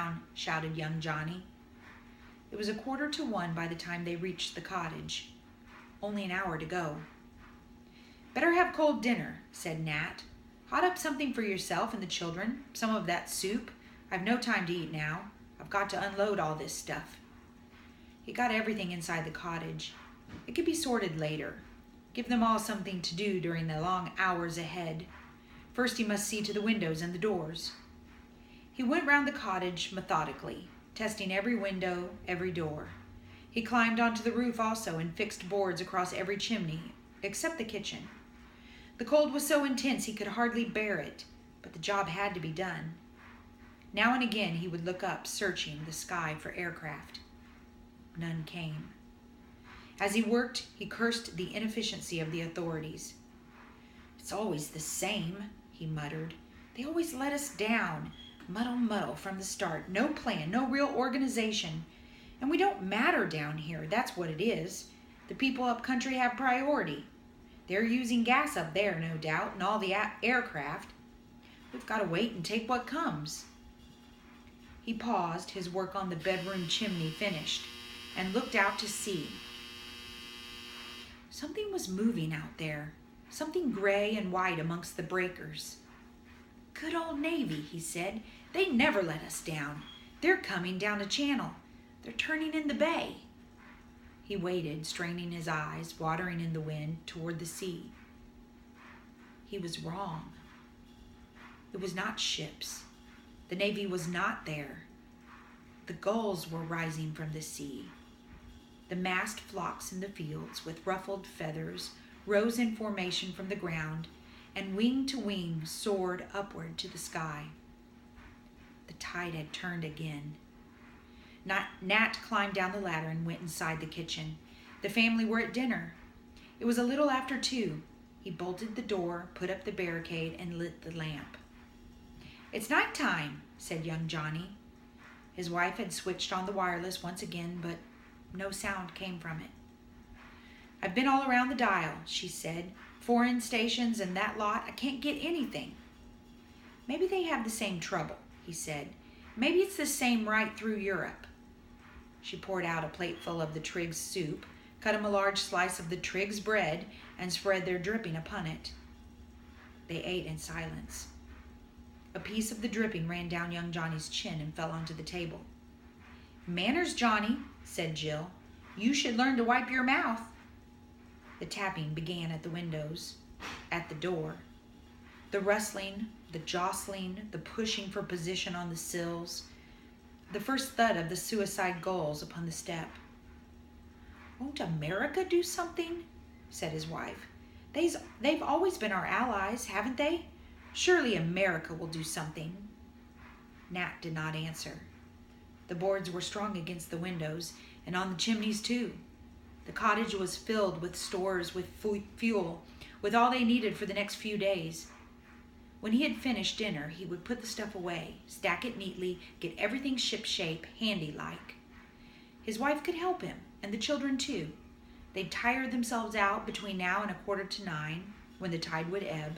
down, shouted young Johnny. It was 1:45 by the time they reached the cottage. Only an hour to go. Better have cold dinner, said Nat. Hot up something for yourself and the children. Some of that soup. I've no time to eat now. I've got to unload all this stuff. He got everything inside the cottage. It could be sorted later. Give them all something to do during the long hours ahead. First he must see to the windows and the doors. He went round the cottage methodically, testing every window, every door. He climbed onto the roof also and fixed boards across every chimney, except the kitchen. The cold was so intense he could hardly bear it, but the job had to be done. Now and again he would look up, searching the sky for aircraft. None came. As he worked, he cursed the inefficiency of the authorities. It's always the same, he muttered. They always let us down. Muddle from the start. No plan, no real organization. And we don't matter down here, that's what it is. The people up country have priority. They're using gas up there, no doubt, and all the aircraft. We've got to wait and take what comes. He paused, his work on the bedroom chimney finished, and looked out to sea. Something was moving out there, something gray and white amongst the breakers. Good old Navy, he said. They never let us down. They're coming down a channel. They're turning in the bay. He waited, straining his eyes, watering in the wind, toward the sea. He was wrong. It was not ships. The Navy was not there. The gulls were rising from the sea. The massed flocks in the fields, with ruffled feathers, rose in formation from the ground, and wing to wing soared upward to the sky. The tide had turned again. Nat climbed down the ladder and went inside the kitchen. The family were at dinner. It was a little after 2. He bolted the door, put up the barricade, and lit the lamp. It's night time, said young Johnny. His wife had switched on the wireless once again, but no sound came from it. I've been all around the dial, she said. Foreign stations and that lot. I can't get anything. Maybe they have the same trouble, he said. Maybe it's the same right through Europe. She poured out a plateful of the Triggs soup, cut him a large slice of the Triggs bread, and spread their dripping upon it. They ate in silence. A piece of the dripping ran down young Johnny's chin and fell onto the table. Manners, Johnny, said Jill. You should learn to wipe your mouth. The tapping began at the windows, at the door. The rustling, the jostling, the pushing for position on the sills, the first thud of the suicide gulls upon the step. Won't America do something? Said his wife. They've always been our allies, haven't they? Surely America will do something. Nat did not answer. The boards were strung against the windows and on the chimneys too. The cottage was filled with stores, with fuel, with all they needed for the next few days. When he had finished dinner, he would put the stuff away, stack it neatly, get everything shipshape, handy-like. His wife could help him, and the children too. They'd tire themselves out between now and 8:45, when the tide would ebb.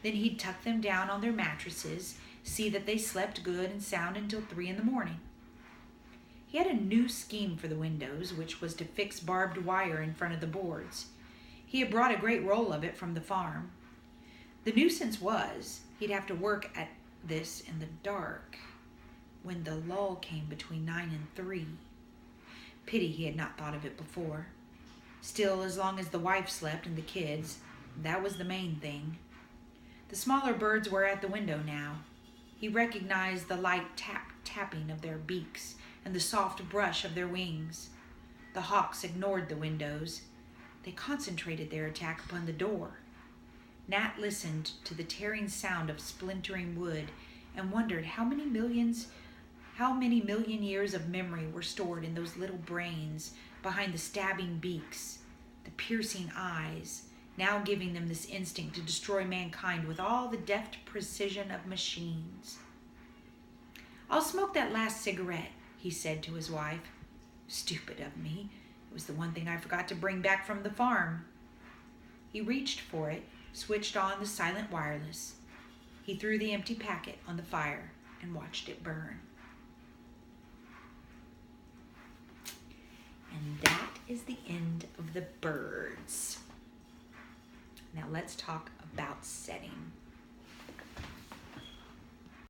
Then he'd tuck them down on their mattresses, see that they slept good and sound until 3 a.m. He had a new scheme for the windows, which was to fix barbed wire in front of the boards. He had brought a great roll of it from the farm. The nuisance was, he'd have to work at this in the dark, when the lull came between 9 and 3. Pity he had not thought of it before. Still, as long as the wife slept and the kids, that was the main thing. The smaller birds were at the window now. He recognized the light tapping of their beaks and the soft brush of their wings. The hawks ignored the windows. They concentrated their attack upon the door. Nat listened to the tearing sound of splintering wood and wondered how many million years of memory were stored in those little brains behind the stabbing beaks, the piercing eyes, now giving them this instinct to destroy mankind with all the deft precision of machines. I'll smoke that last cigarette, he said to his wife. Stupid of me. It was the one thing I forgot to bring back from the farm. He reached for it, switched on the silent wireless. He threw the empty packet on the fire and watched it burn. is the end of the birds. Now let's talk about setting.